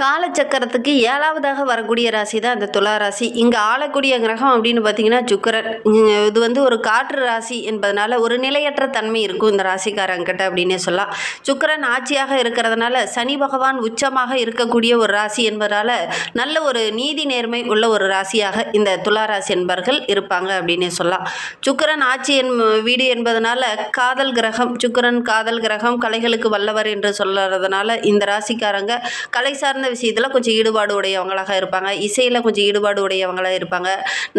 காலச்சக்கரத்துக்கு 7வதாக வரக்கூடிய ராசி தான் அந்த துலா ராசி. இங்க ஆளக்கூடிய கிரகம் அப்படின்னு பார்த்தீங்கன்னா சுக்கிரன். இது வந்து ஒரு காற்று ராசி என்பதனால ஒரு நிலையற்ற தன்மை இருக்கும் இந்த ராசிக்காரங்கிட்ட அப்படின்னே சொல்லலாம். சுக்கிரன் ஆட்சியாக இருக்கிறதுனால சனி பகவான் உச்சமாக இருக்கக்கூடிய ஒரு ராசி என்பதனால நல்ல ஒரு நீதி நேர்மை உள்ள ஒரு ராசியாக இந்த துலா ராசி என்பவர்கள் இருப்பாங்க அப்படின்னே சொல்லலாம். சுக்கிரன் ஆட்சி வீடு என்பதனால காதல் கிரகம். சுக்கிரன் காதல் கிரகம், கலைகளுக்கு வல்லவர் என்று சொல்றதுனால இந்த ராசிக்காரங்க கலை சார்ந்த விஷயத்தில் கொஞ்சம் ஈடுபாடு உடையவங்களாக இருப்பாங்க. இசையில் கொஞ்சம் ஈடுபாடு உடையவங்களாக இருப்பாங்க.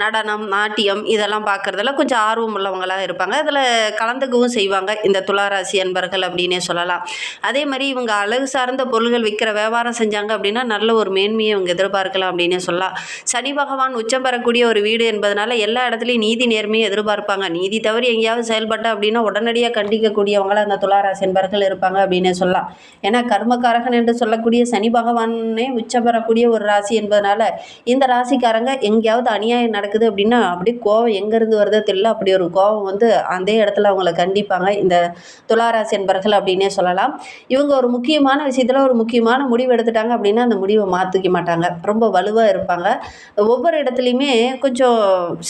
நடனம், நாட்டியம் இதெல்லாம் பார்க்குறதுல கொஞ்சம் ஆர்வம் உள்ளவங்களாக இருப்பாங்க. அதில் கலந்துக்கவும் செய்வாங்க இந்த துளாராசி அன்பர்கள் அப்படின்னே சொல்லலாம். அதே மாதிரி இவங்க அழகு சார்ந்த பொருள்கள் விற்கிற வியாபாரம் செஞ்சாங்க அப்படின்னா நல்ல ஒரு மேன்மையை இவங்க எதிர்பார்க்கலாம் அப்படின்னே சொல்லலாம். சனி பகவான் உச்சம் பெறக்கூடிய ஒரு வீடு என்பதனால எல்லா இடத்துலையும் நீதி நேர்மையை எதிர்பார்ப்பாங்க. நீதி தவறி எங்கேயாவது செயல்பட்ட அப்படின்னா உடனடியாக கண்டிக்கக்கூடியவங்களாக அந்த துளாராசி அன்பர்கள் இருப்பாங்க அப்படின்னே சொல்லலாம். ஏன்னா கர்மகாரகன் என்று சொல்லக்கூடிய சனி பகவானே உச்சம் பெறக்கூடிய ஒரு ராசி என்பதனால இந்த ராசிக்காரங்க எங்கேயாவது அநியாயம் நடக்குது அப்படின்னா அப்படி கோவம் எங்கேருந்து வருதோ தெரியல, அப்படி ஒரு கோவம் வந்து அந்த இடத்துல அவங்கள கண்டிப்பாங்க இந்த துளாராசி என்பர்கள் அப்படின்னே சொல்லலாம். இவங்க ஒரு முக்கியமான விஷயத்தில் ஒரு முக்கியமான முடிவு எடுத்துட்டாங்க அப்படின்னா அந்த முடிவை மாற்றிக்க மாட்டாங்க. ரொம்ப வலுவாக இருப்பாங்க. ஒவ்வொரு இடத்துலையுமே கொஞ்சம்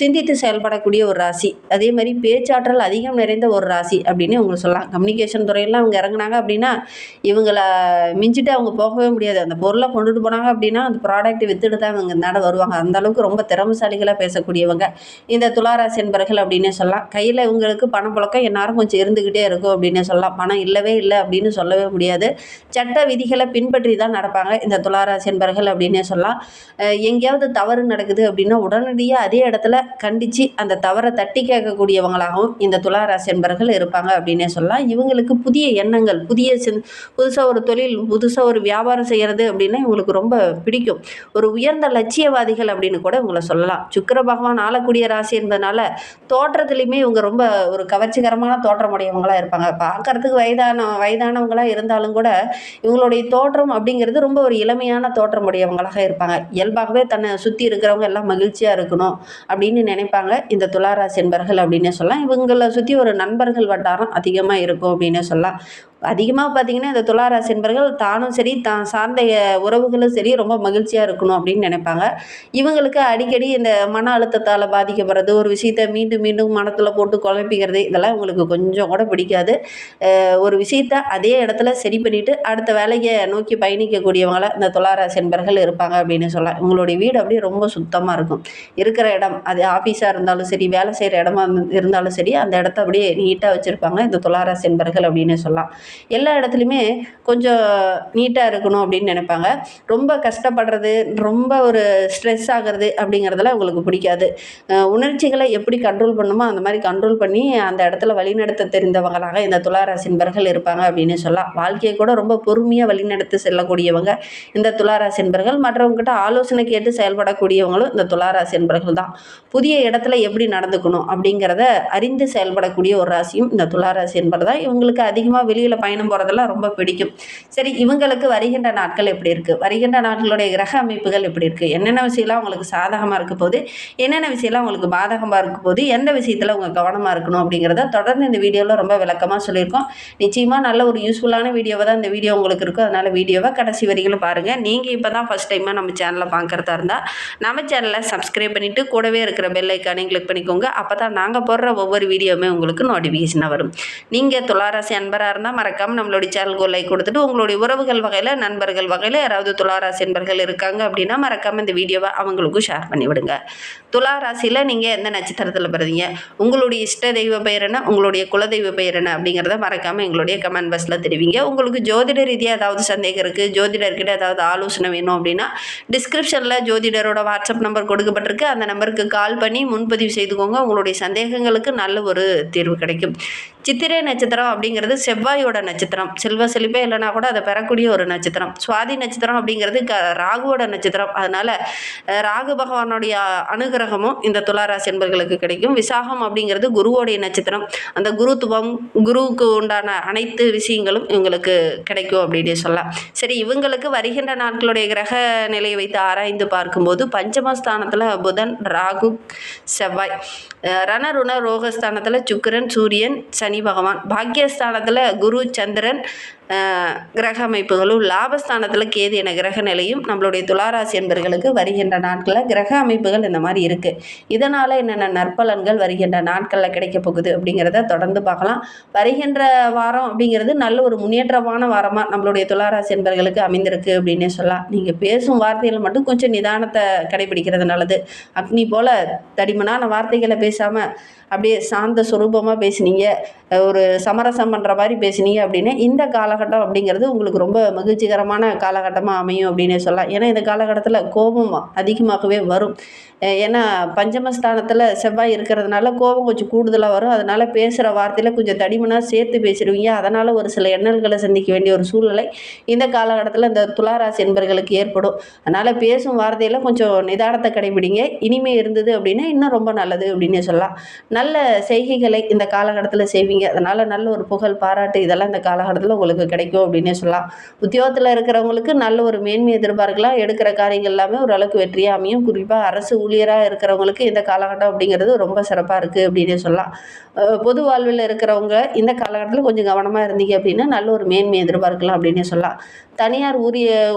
சிந்தித்து செயல்படக்கூடிய ஒரு ராசி. அதே மாதிரி பேச்சாற்றல் அதிகம் நிறைந்த ஒரு ராசி அப்படின்னு அவங்க சொல்லலாம். கம்யூனிகேஷன் துறையெல்லாம் அவங்க இறங்குனாங்க அப்படின்னா இவங்களை மிஞ்சிட்டு அவங்க போகவே முடியாது. அந்த பொருளை கொண்டுட்டு போனாங்க அப்படின்னா அந்த ப்ராடக்ட் வித்துட்டு தான் இவங்க நட வருவாங்க. அந்த அளவுக்கு ரொம்ப திறமைசாலிகளாக பேசக்கூடியவங்க இந்த துளாராசி என்பர்கள் அப்படின்னே சொல்லலாம். கையில் இவங்களுக்கு பணப்புழக்கம் எந்நேரம் கொஞ்சம் இருந்துக்கிட்டே இருக்கும் அப்படின்னே சொல்லலாம். பணம் இல்லவே இல்லை அப்படின்னு சொல்லவே முடியாது. சட்ட விதிகளை பின்பற்றி தான் நடப்பாங்க இந்த துளாராசி என்பர்கள் அப்படின்னே சொல்லலாம். எங்கேயாவது தவறு நடக்குது அப்படின்னா உடனடியாக அதே இடத்துல கண்டித்து அந்த தவறை தட்டி கேட்கக்கூடியவங்களாகவும் இந்த துளாராசி என்பர்கள் இருப்பாங்க அப்படின்னே சொல்லலாம். இவங்களுக்கு புதிய எண்ணங்கள், புதுசாக ஒரு தொழில், புதுசாக ஒரு வியாபாரம் செய்கிறது அப்படின்னா இவங்களுக்கு ரொம்ப பிடிக்கும். ஒரு உயர்ந்த லட்சியவாதிகள் அப்படின்னு கூட இவங்களை சொல்லலாம். சுக்கிர பகவான் ஆளக்கூடிய ராசி என்பதனால தோற்றத்துலையுமே இவங்க ரொம்ப ஒரு கவர்ச்சிகரமான தோற்றமுடையவங்களாக இருப்பாங்க. பார்க்கறதுக்கு வயதானவங்களாக இருந்தாலும் கூட இவங்களுடைய தோற்றம் அப்படிங்கிறது ரொம்ப ஒரு இளமையான தோற்றமுடையவங்களாக இருப்பாங்க. இயல்பாகவே தன்னை சுற்றி இருக்கிறவங்க எல்லாம் மகிழ்ச்சியாக இருக்கணும் அப்படின்னு நினைப்பாங்க இந்த துளாராசி என்பர்கள் அப்படின்னே சொல்லலாம். இவங்களை சுற்றி ஒரு நண்பர்கள் வட்டாரம் அதிகமாக இருக்கும் அப்படின்னே சொல்லலாம். அதிகமாக பார்த்திங்கன்னா இந்த துளாராசி என்பர்கள் தானும் சரி தான் சார்ந்த உறவுகளும் சரி ரொம்ப மகிழ்ச்சியாக இருக்கணும் அப்படின்னு நினைப்பாங்க. இவங்களுக்கு அடிக்கடி இந்த மன அழுத்தத்தால் பாதிக்கப்படுறது, ஒரு விஷயத்தை மீண்டும் மீண்டும் மனத்தில் போட்டு குழப்பிக்கிறது, இதெல்லாம் இவங்களுக்கு கொஞ்சம் கூட பிடிக்காது. ஒரு விஷயத்தை அதே இடத்துல சரி பண்ணிவிட்டு அடுத்த வேலையை நோக்கி பயணிக்கக்கூடியவங்களாக இந்த துளாராசி என்பர்கள் இருப்பாங்க அப்படின்னு சொல்லலாம். இவங்களுடைய வீடு அப்படியே ரொம்ப சுத்தமாக இருக்கும். இருக்கிற இடம் அது ஆஃபீஸாக இருந்தாலும் சரி, வேலை செய்கிற இடமா இருந்தாலும் சரி, அந்த இடத்த அப்படியே நீட்டாக வச்சுருப்பாங்க இந்த துளாராசி என்பர்கள் அப்படின்னு சொல்லலாம். எல்லா இடத்துலையுமே கொஞ்சம் நீட்டாக இருக்கணும் அப்படின்னு நினைப்பாங்க. ரொம்ப கஷ்டப்படுறது, ரொம்ப ஒரு ஸ்ட்ரெஸ் ஆகிறது அப்படிங்கிறதெல்லாம் உங்களுக்கு பிடிக்காது. உணர்ச்சிகளை எப்படி கண்ட்ரோல் பண்ணணுமோ அந்த மாதிரி கண்ட்ரோல் பண்ணி அந்த இடத்துல வழிநடத்த தெரிந்தவங்களாக இந்த துளாராசி என்பர்கள் இருப்பாங்க அப்படின்னு சொல்லலாம். வாழ்க்கையை கூட ரொம்ப பொறுமையாக வழிநடத்தி செல்லக்கூடியவங்க இந்த துளாராசி என்பர்கள். மற்றவங்ககிட்ட ஆலோசனை கேட்டு செயல்படக்கூடியவங்களும் இந்த துளாராசி என்பர்கள் தான். புதிய இடத்துல எப்படி நடந்துக்கணும் அப்படிங்கிறத அறிந்து செயல்படக்கூடிய ஒரு ராசியும் இந்த துளாராசி என்பது தான். இவங்களுக்கு அதிகமாக வெளியில் பயணம் போகிறதெல்லாம் ரொம்ப பிடிக்கும். சரி, இவங்களுக்கு வருகின்ற நாட்கள் எப்படி இருக்குது, வருகின்ற நாட்களுடைய கிரக அமைப்புகள் எப்படி இருக்குது, என்னென்ன விஷயம்லாம் உங்களுக்கு சாதகமாக இருக்க போது, என்னென்ன விஷயம்லாம் உங்களுக்கு பாதகமாக இருக்க போது, எந்த விஷயத்தில் உங்கள் கவனமாக இருக்கணும் அப்படிங்கிறத தொடர்ந்து இந்த வீடியோவில் ரொம்ப விளக்கமாக சொல்லியிருக்கோம். நிச்சயமாக நல்ல ஒரு யூஸ்ஃபுல்லான வீடியோவை தான் இந்த வீடியோ உங்களுக்கு இருக்கும். அதனால் வீடியோவை கடைசி வரைக்கும் பாருங்கள். நீங்கள் இப்போ தான் ஃபஸ்ட் டைமாக நம்ம சேனலை பார்க்குறதா இருந்தால் நம்ம சேனலை சப்ஸ்கிரைப் பண்ணிவிட்டு கூடவே இருக்கிற பெல் ஐக்கானையும் கிளிக் பண்ணிக்கோங்க. அப்போ தான் நாங்கள் போடுற ஒவ்வொரு வீடியோவுமே உங்களுக்கு நோட்டிஃபிகேஷனாக வரும். நீங்கள் துளாராசி அன்பராக இருந்தால் மறக்காமல் நம்மளுடைய சேனலுக்கு ஒரு லைக் கொடுத்துட்டு உங்களுடைய உறவுகள் வகையில், நண்பர்கள் வகையில் யாராவது துளாராசி என்பர்கள் இருக்காங்க அப்படின்னா மறக்காமல் இந்த வீடியோவை அவங்களுக்கும் ஷேர் பண்ணிவிடுங்க. துளாராசியில் நீங்கள் எந்த நட்சத்திரத்தில் பிறந்தீங்க, உங்களுடைய இஷ்ட தெய்வ பெயர் என்ன, உங்களுடைய குலதெய்வ பெயர் என்ன அப்படிங்கிறத மறக்காமல் எங்களுடைய கமெண்ட் பாக்ஸில் தெரிவிங்க. உங்களுக்கு ஜோதிட ரீதியாக ஏதாவது சந்தேகம் இருக்குது, ஜோதிடர்கிட்ட ஏதாவது ஆலோசனை வேணும் அப்படின்னா டிஸ்கிரிப்ஷனில் ஜோதிடரோட வாட்ஸ்அப் நம்பர் கொடுக்கப்பட்டிருக்கு. அந்த நம்பருக்கு கால் பண்ணி முன்பதிவு செய்துக்கோங்க. உங்களுடைய சந்தேகங்களுக்கு நல்ல ஒரு தீர்வு கிடைக்கும். சித்திரை நட்சத்திரம் அப்படிங்கிறது செவ்வாயோட நட்சத்திரம். செல்வ செழிப்பே இல்லைனா கூட அதை பெறக்கூடிய ஒரு நட்சத்திரம். சுவாதி நட்சத்திரம் அப்படிங்கிறது ராகுவோட நட்சத்திரம். அதனால் ராகு பகவானுடைய அனுகிரகமும் இந்த துளாராசி என்பர்களுக்கு கிடைக்கும். விசாகம் அப்படிங்கிறது குருவோடைய நட்சத்திரம். அந்த குருத்துவம், குருவுக்கு உண்டான அனைத்து விஷயங்களும் இவங்களுக்கு கிடைக்கும் அப்படின்னு சொல்லலாம். சரி, இவங்களுக்கு வருகின்ற நாட்களுடைய கிரக நிலையை வைத்து ஆராய்ந்து பார்க்கும்போது பஞ்சமஸ்தானத்தில் புதன், ராகு, செவ்வாய், ரணருண ரோகஸ்தானத்தில் சுக்கிரன், சூரியன், சனி பகவான், பாக்கியஸ்தானத்தில் குரு, சந்திரன், கிரக அமைப்புகளும் லாபஸ்தானத்தில் கேது என கிரக நிலையும் நம்மளுடைய துளாராசி என்பர்களுக்கு வருகின்ற நாட்களில் கிரக அமைப்புகள் இந்த மாதிரி இருக்குது. இதனால் என்னென்ன நற்பலன்கள் வருகின்ற நாட்களில் கிடைக்க போகுது அப்படிங்கிறத தொடர்ந்து பார்க்கலாம். வருகின்ற வாரம் அப்படிங்கிறது நல்ல ஒரு முன்னேற்றமான வாரமாக நம்மளுடைய துளாராசி என்பர்களுக்கு அமைந்திருக்கு அப்படின்னே சொல்லலாம். நீங்கள் பேசும் வார்த்தைகள் மட்டும் கொஞ்சம் நிதானத்தை கடைபிடிக்கிறது நல்லது. அக்னி போல் தடிமனான வார்த்தைகளை பேசாமல் அப்படியே சாந்த சுரூபமாக பேசினீங்க, ஒரு சமரசம் பண்ணுற மாதிரி பேசினீங்க அப்படின்னு இந்த காலகட்டம் அப்படிங்கிறது உங்களுக்கு ரொம்ப மகிழ்ச்சிகரமான காலகட்டமாக அமையும் அப்படின்னே சொல்லலாம். ஏன்னா இந்த காலகட்டத்தில் கோபம் அதிகமாகவே வரும். ஏன்னா பஞ்சமஸ்தானத்தில் செவ்வாய் இருக்கிறதுனால கோபம் கொஞ்சம் கூடுதலாக வரும். அதனால் பேசுகிற வார்த்தையில் கொஞ்சம் தடிமனாக சேர்த்து பேசிடுவீங்க. அதனால் ஒரு சில எண்ணல்களை சந்திக்க வேண்டிய ஒரு சூழ்நிலை இந்த காலகட்டத்தில் இந்த துளாராசி என்பர்களுக்கு ஏற்படும். அதனால் பேசும் வார்த்தையில் கொஞ்சம் நிதானத்தை கடைபிடிங்க. இனிமே இருந்தது அப்படின்னா இன்னும் ரொம்ப நல்லது அப்படின்னே சொல்லலாம். நல்ல செய்கைகளை இந்த காலகட்டத்தில் செய்வீங்க. அதனால் நல்ல ஒரு புகழ், பாராட்டு இதெல்லாம் இந்த காலகட்டத்தில் உங்களுக்கு கிடைக்கும் அப்படின்னே சொல்லலாம். உத்தியோகத்தில் இருக்கிறவங்களுக்கு நல்ல ஒரு மேன்மை எதிர்பார்க்கலாம். எடுக்கிற காரியங்கள் எல்லாமே ஓரளவுக்கு வெற்றியாக அமையும். குறிப்பாக அரசு ஊழியராக இருக்கிறவங்களுக்கு இந்த காலகட்டம் அப்படிங்கிறது ரொம்ப சிறப்பாக இருக்குது அப்படின்னே சொல்லலாம். பொது வாழ்வில் இருக்கிறவங்க இந்த காலகட்டத்தில் கொஞ்சம் கவனமாக இருந்தீங்க அப்படின்னா நல்ல ஒரு மேன்மை எதிர்பார்க்கலாம் அப்படின்னே சொல்லலாம். தனியார்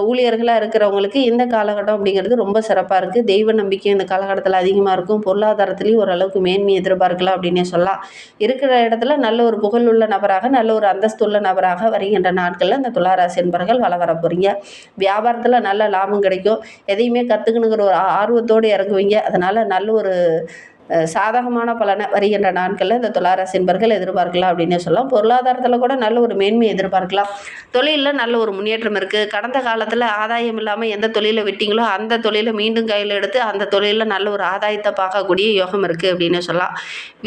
ஊழியர்களாக இருக்கிறவங்களுக்கு இந்த காலகட்டம் அப்படிங்கிறது ரொம்ப சிறப்பாக இருக்குது. தெய்வ நம்பிக்கை இந்த காலகட்டத்தில் அதிகமாக இருக்கும். பொருளாதாரத்துலேயும் ஓரளவுக்கு மேன்மை எதிர்பார்க்கலாம் அப்படின்னே சொல்லலாம். இருக்கிற இடத்துல நல்ல ஒரு புகழுள்ள நபராக, நல்ல ஒரு அந்தஸ்துள்ள நபராக வருகின்ற நாட்களில் இந்த துளாராசி என்பர்கள் வள வர போகிறீங்க. வியாபாரத்தில் நல்ல லாபம் கிடைக்கும். எதையுமே கற்றுக்கணுங்கிற ஒரு ஆர்வத்தோடு இறங்குவீங்க. அதனால் நல்ல ஒரு சாதகமான பலனை வருகின்ற நாட்களில் இந்த துளாராசி என்பர்கள் எதிர்பார்க்கலாம் அப்படின்னே சொல்லலாம். பொருளாதாரத்தில் கூட நல்ல ஒரு மேன்மை எதிர்பார்க்கலாம். தொழிலில் நல்ல ஒரு முன்னேற்றம் இருக்குது. கடந்த காலத்தில் ஆதாயம் இல்லாமல் எந்த தொழிலை விட்டீங்களோ அந்த தொழிலை மீண்டும் கையில் எடுத்து அந்த தொழிலில் நல்ல ஒரு ஆதாயத்தை பார்க்கக்கூடிய யோகம் இருக்குது அப்படின்னு சொல்லலாம்.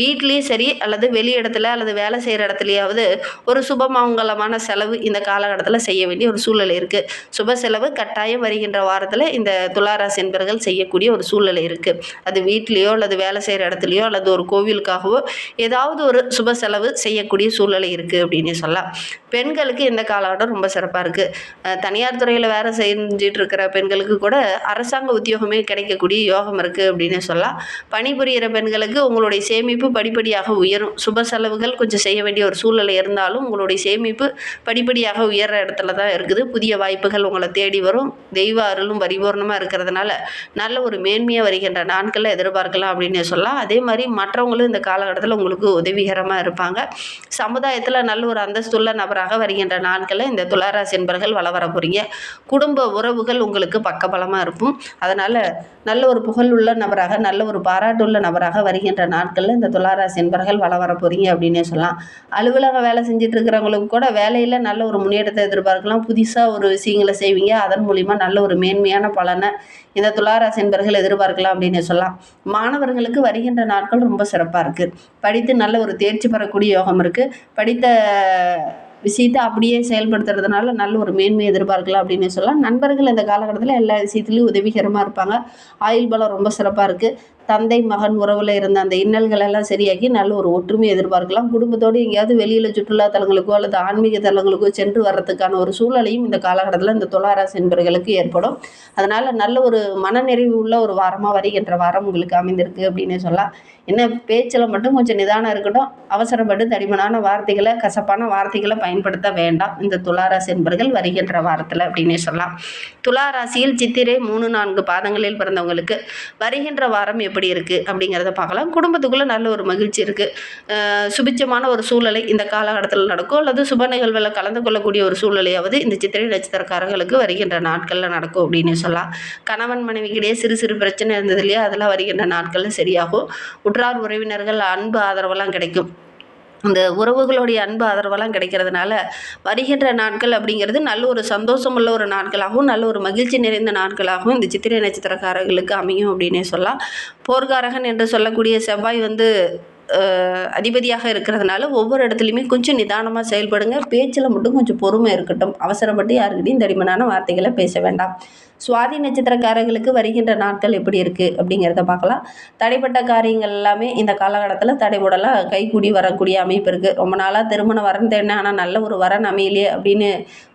வீட்லேயும் சரி அல்லது வெளி இடத்துல அல்லது வேலை செய்கிற இடத்துலையாவது ஒரு சுபமங்கலமான செலவு இந்த காலகட்டத்தில் செய்ய வேண்டிய ஒரு சூழ்நிலை இருக்குது. சுப செலவு கட்டாயம் வருகின்ற வாரத்தில் இந்த துளாராசி என்பர்கள் செய்யக்கூடிய ஒரு சூழ்நிலை இருக்குது. அது வீட்லேயோ அல்லது வேலை செய்கிற இடத்துலையோ அல்லது ஒரு கோவிலுக்காகவோ ஏதாவது ஒரு சுப செலவு செய்யக்கூடிய சூழ்நிலை இருக்குது அப்படின்னு சொல்லலாம். பெண்களுக்கு இந்த காலகட்டம் ரொம்ப சிறப்பாக இருக்குது. தனியார் துறையில் வேலை செஞ்சிட்டு இருக்கிற பெண்களுக்கு கூட அரசாங்க உத்தியோகமே கிடைக்கக்கூடிய யோகம் இருக்குது அப்படின்னு சொல்லலாம். பணிபுரிகிற பெண்களுக்கு உங்களுடைய சேமிப்பு படிப்படியாக உயரும். சுப செலவுகள் கொஞ்சம் செய்ய வேண்டிய ஒரு சூழ்நிலை இருந்தாலும் உங்களுடைய சேமிப்பு படிப்படியாக உயர்ற இடத்துல தான் இருக்குது. புதிய வாய்ப்புகள் உங்களை தேடி வரும். தெய்வ அருளும் பரிபூர்ணமாக இருக்கிறதுனால நல்ல ஒரு மேன்மையாக வருகின்ற நாட்களில் எதிர்பார்க்கலாம் அப்படின்னு சொல்லலாம். அதே மாதிரி மற்றவங்களும் இந்த காலகட்டத்தில் உங்களுக்கு உதவிகரமாக இருப்பாங்க. சமுதாயத்தில் நல்ல ஒரு அந்தஸ்துள்ள நபராக வருகின்ற நாட்களில் இந்த துளாராசி என்பர்கள் வள வர போகிறீங்க. குடும்ப உறவுகள் உங்களுக்கு பக்கபலமாக இருக்கும். அதனால் நல்ல ஒரு புகழ் உள்ள நபராக, நல்ல ஒரு பாராட்டுள்ள நபராக வருகின்ற நாட்களில் இந்த துளாராசி என்பர்கள் வள வர போகிறீங்க அப்படின்னே சொல்லலாம். அலுவலக வேலை செஞ்சுட்டு இருக்கிறவங்களுக்கு கூட வேலையில் நல்ல ஒரு முன்னேற்றத்தை எதிர்பார்க்கலாம். புதுசாக ஒரு விஷயங்களை செய்வீங்க. அதன் மூலிமா நல்ல ஒரு மேன்மையான பலனை இந்த துளாராசி என்பர்கள் எதிர்பார்க்கலாம் அப்படின்னு சொல்லலாம். மாணவர்களுக்கு வருகின்ற நாட்கள் ரொம்ப சிறப்பாக இருக்குது. படித்து நல்ல ஒரு தேர்ச்சி பெறக்கூடிய யோகம் இருக்குது. படித்த விஷயத்தை அப்படியே செயல்படுத்துறதுனால நல்ல ஒரு மேன்மை எதிர்பார்க்கலாம் அப்படின்னு சொல்லலாம். நண்பர்கள் இந்த காலகட்டத்தில் எல்லா விஷயத்துலையும் உதவிகரமாக இருப்பாங்க. ஆயுள் பலம் ரொம்ப சிறப்பாக இருக்குது. தந்தை மகன் உறவில் இருந்த அந்த இன்னல்கள் எல்லாம் சரியாகி நல்ல ஒரு ஒற்றுமை எதிர்பார்க்கலாம். குடும்பத்தோடு எங்கேயாவது வெளியில் சுற்றுலா தலங்களுக்கோ அல்லது ஆன்மீக தலங்களுக்கோ சென்று வர்றதுக்கான ஒரு சூழலையும் இந்த காலகட்டத்தில் இந்த துளாராசி என்பர்களுக்கு ஏற்படும். அதனால் நல்ல ஒரு மனநிறைவு உள்ள ஒரு வாரமாக வருகின்ற வாரம் உங்களுக்கு அமைந்திருக்கு அப்படின்னு சொல்லலாம். என்ன பேச்சில் மட்டும் கொஞ்சம் நிதானம் இருக்கட்டும். அவசரப்பட்டு தடிமனான வார்த்தைகளை, கசப்பான வார்த்தைகளை பயன்படுத்த வேண்டாம் இந்த துளாராசி என்பர்கள் வருகின்ற வாரத்தில் அப்படின்னே சொல்லலாம். துளாராசியில் சித்திரை 3-4 பாதங்களில் பிறந்தவங்களுக்கு வருகின்ற வாரம் எப்படி இருக்குது அப்படிங்கிறத பார்க்கலாம். குடும்பத்துக்குள்ளே நல்ல ஒரு மகிழ்ச்சி இருக்குது. சுபிச்சமான ஒரு சூழ்நிலை இந்த காலகட்டத்தில் நடக்கும். அல்லது சுப நிகழ்வில் கலந்து கொள்ளக்கூடிய ஒரு சூழ்நிலையாவது இந்த சித்திரை நட்சத்திரக்காரர்களுக்கு வருகின்ற நாட்களில் நடக்கும் அப்படின்னு சொல்லலாம். கணவன் மனைவிக்கிடையே சிறு சிறு பிரச்சனை இருந்தது இல்லையா, அதெல்லாம் வருகின்ற நாட்களில் சரியாகும். உற்றார் உறவினர்கள் அன்பு ஆதரவெல்லாம் கிடைக்கும். இந்த உறவுகளுடைய அன்பு ஆதரவெல்லாம் கிடைக்கிறதுனால வருகின்ற நாட்கள் அப்படிங்கிறது நல்ல ஒரு சந்தோஷமுள்ள ஒரு நாட்களாகவும் நல்ல ஒரு மகிழ்ச்சி நிறைந்த நாட்களாகவும் இந்த சித்திரை நட்சத்திரக்காரர்களுக்கு அமையும் அப்படின்னே சொல்லலாம். போர்க்காரகன் என்று சொல்லக்கூடிய செவ்வாய் அதிபதியாக இருக்கிறதுனால ஒவ்வொரு இடத்துலையுமே கொஞ்சம் நிதானமாக செயல்படுங்க. பேச்சில் மட்டும் கொஞ்சம் பொறுமை இருக்கட்டும். அவசரப்பட்டு யாருக்கிட்டையும் தடிமனான வார்த்தைகளை பேச வேண்டாம். சுவாதி நட்சத்திரக்காரர்களுக்கு வருகின்ற நாட்கள் எப்படி இருக்குது அப்படிங்கிறத பார்க்கலாம். தடைப்பட்ட காரியங்கள் எல்லாமே இந்த காலகட்டத்தில் தடைபடலாம் கைகூடி வரக்கூடிய அமைப்பு இருக்குது. ரொம்ப நாளாக திருமண வரன் தேடினேன், ஆனால் நல்ல ஒரு வரன் அமையலையே அப்படின்னு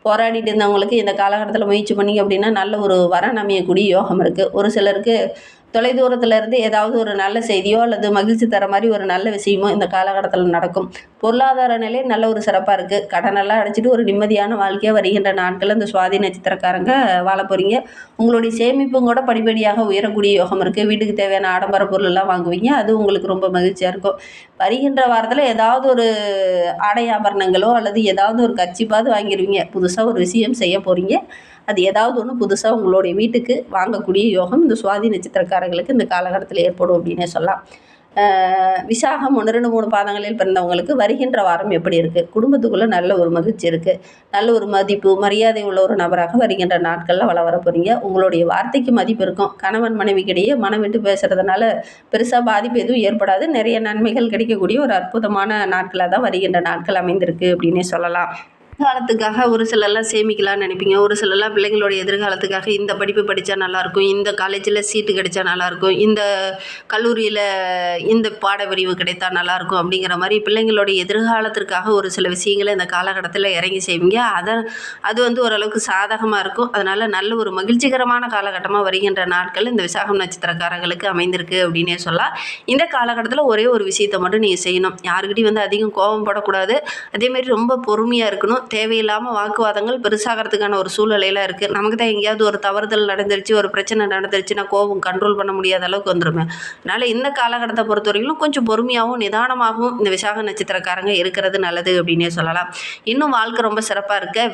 போராடிட்டு இருந்தவங்களுக்கு இந்த காலகட்டத்தில் முயற்சி பண்ணிங்க அப்படின்னா நல்ல ஒரு வரம் அமையக்கூடிய யோகம் இருக்குது. ஒரு சிலருக்கு தொலைதூரத்தில் இருந்து ஏதாவது ஒரு நல்ல செய்தியோ அல்லது மகிழ்ச்சி தர மாதிரி ஒரு நல்ல விஷயமோ இந்த காலகட்டத்தில் நடக்கும். பொருளாதார நிலை நல்ல ஒரு சிறப்பாக இருக்குது. கடனெல்லாம் அடைச்சிட்டு ஒரு நிம்மதியான வாழ்க்கையாக வருகின்ற நாட்களில் இந்த சுவாதி நட்சத்திரக்காரங்க வாழ போகிறீங்க. உங்களுடைய சேமிப்பும் கூட படிப்படியாக உயரக்கூடிய யோகம் இருக்குது. வீட்டுக்கு தேவையான ஆடம்பர பொருளெல்லாம் வாங்குவீங்க. அது உங்களுக்கு ரொம்ப மகிழ்ச்சியாக இருக்கும். வருகின்ற வாரத்தில் ஏதாவது ஒரு ஆடை ஆபரணங்களோ அல்லது ஏதாவது ஒரு கர்ச்சீப்பாவது வாங்கிடுவீங்க. புதுசாக ஒரு விஷயம் செய்ய போகிறீங்க. அது ஏதாவது ஒன்று புதுசாக உங்களுடைய வீட்டுக்கு வாங்கக்கூடிய யோகம் இந்த சுவாதி நட்சத்திரக்காரர்களுக்கு இந்த காலகட்டத்தில் ஏற்படும் அப்படின்னே சொல்லலாம். விசாகம் 1, 2, 3 பாதங்களில் பிறந்தவங்களுக்கு வருகின்ற வாரம் எப்படி இருக்குது? குடும்பத்துக்குள்ளே நல்ல ஒரு மகிழ்ச்சி இருக்குது. நல்ல ஒரு மதிப்பு மரியாதை உள்ள ஒரு நபராக வருகின்ற நாட்களில் வர போகிறீங்க. உங்களுடைய வார்த்தைக்கு மதிப்பு இருக்கும். கணவன் மனைவிக்கிடையே மனம் விட்டு பேசுகிறதுனால பெருசாக பாதிப்பு எதுவும் ஏற்படாது. நிறைய நன்மைகள் கிடைக்கக்கூடிய ஒரு அற்புதமான நாட்களாக தான் வருகின்ற நாட்கள் அமைந்திருக்கு அப்படின்னே சொல்லலாம். எதிர்காலத்துக்காக ஒரு சிலர்லாம் சேமிக்கலாம்னு நினைப்பீங்க. ஒரு சிலர்லாம் பிள்ளைங்களோட எதிர்காலத்துக்காக இந்த படிப்பு படித்தா நல்லாயிருக்கும், இந்த காலேஜில் சீட்டு கிடைச்சா நல்லாயிருக்கும், இந்த கல்லூரியில் இந்த பாட பிரிவு கிடைத்தா நல்லாயிருக்கும் அப்படிங்கிற மாதிரி பிள்ளைங்களோட எதிர்காலத்திற்காக ஒரு சில விஷயங்களை இந்த காலகட்டத்தில் இறங்கி செய்வீங்க. அது வந்து ஓரளவுக்கு சாதகமாக இருக்கும். அதனால் நல்ல ஒரு மகிழ்ச்சிகரமான காலகட்டமாக வருகின்ற நாட்கள் இந்த விசாகம் நட்சத்திரக்காரங்களுக்கு அமைந்திருக்கு அப்படின்னே சொல்லலாம். இந்த காலகட்டத்தில் ஒரே ஒரு விஷயத்தை மட்டும் நீங்கள் செய்யணும். யாருக்கிட்டையும் வந்து அதிகம் கோபம் படக்கூடாது. அதேமாதிரி ரொம்ப பொறுமையாக இருக்கணும். தேவையில்லாமல் வாக்குவாதங்கள் பெருசாகிறதுக்கான ஒரு சூழ்நிலையில் இருக்குது. நமக்கு தான் எங்கேயாவது ஒரு தவறுதல் நடந்துருச்சு, ஒரு பிரச்சனை நடந்துருச்சுன்னா கோபம் கண்ட்ரோல் பண்ண முடியாத அளவுக்கு வந்துருமே. அதனால் இந்த காலகட்டத்தை பொறுத்த வரைக்கும் கொஞ்சம் பொறுமையாகவும் நிதானமாகவும் இந்த விசாக நட்சத்திரக்காரங்க இருக்கிறது நல்லது அப்படின்னே சொல்லலாம். இன்னும் வாழ்க்கை ரொம்ப சிறப்பாக இருக்க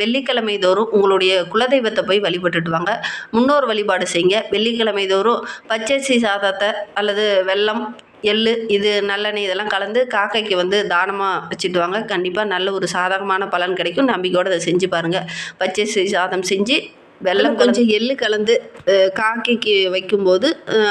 வெள்ளிக்கிழமை தோறும் உங்களுடைய குலதெய்வத்தை போய் வழிபட்டுட்டு வாங்க. முன்னோர் வழிபாடு செய்யுங்க. வெள்ளிக்கிழமை தோறும் பச்சரிசி சாதத்தை அல்லது வெல்லம், எள்ளு, இது நல்லெண்ணெய் இதெல்லாம் கலந்து காக்கைக்கு வந்து தானமாக வச்சுட்டு வாங்க. கண்டிப்பாக நல்ல ஒரு சாதகமான பலன் கிடைக்கும். நம்பிக்கையோடு அதை செஞ்சு பாருங்கள். பச்சரிசி சாதம் செஞ்சு வெல்லம் கொஞ்சம் எள்ளு கலந்து காக்கைக்கு வைக்கும்போது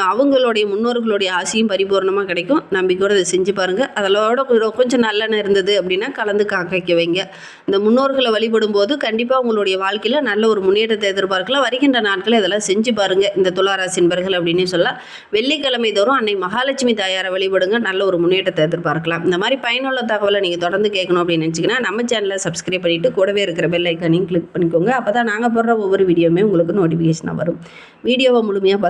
அவங்களுடைய முன்னோர்களுடைய ஆசையும் பரிபூர்ணமாக கிடைக்கும். நம்பிக்கையோடு அதை செஞ்சு பாருங்கள். அதோட கொஞ்சம் நல்லெண்ணெய் இருந்தது அப்படின்னா கலந்து காக்கைக்கு வைங்க. இந்த முன்னோர்களை வழிபடும் போது கண்டிப்பாக உங்களுடைய வாழ்க்கையில் நல்ல ஒரு முன்னேற்றத்தை எதிர்பார்க்கலாம். வருகின்ற நாட்களில் இதெல்லாம் செஞ்சு பாருங்கள் இந்த துளாராசி நண்பர்கள் அப்படின்னு சொல்லலாம். வெள்ளிக்கிழமை தோறும் அன்னை மகாலட்சுமி தாயாரை வழிபடுங்க. நல்ல ஒரு முன்னேற்றத்தை எதிர்பார்க்கலாம். இந்த மாதிரி பயனுள்ள தகவலை நீங்கள் தொடர்ந்து கேட்கணும் அப்படின்னு நினச்சிங்கன்னா நம்ம சேனலை சப்ஸ்கிரைப் பண்ணிவிட்டு கூடவே இருக்கிற பெல் ஐக்கானையும் கிளிக் பண்ணிக்கோங்க. அப்போ தான் நாங்கள் போடுற ஒவ்வொரு வீடியோவுமே உங்களுக்கு நோட்டிஃபிகேஷனாக வரும். வீடியோவை முழுமையாக பார்த்து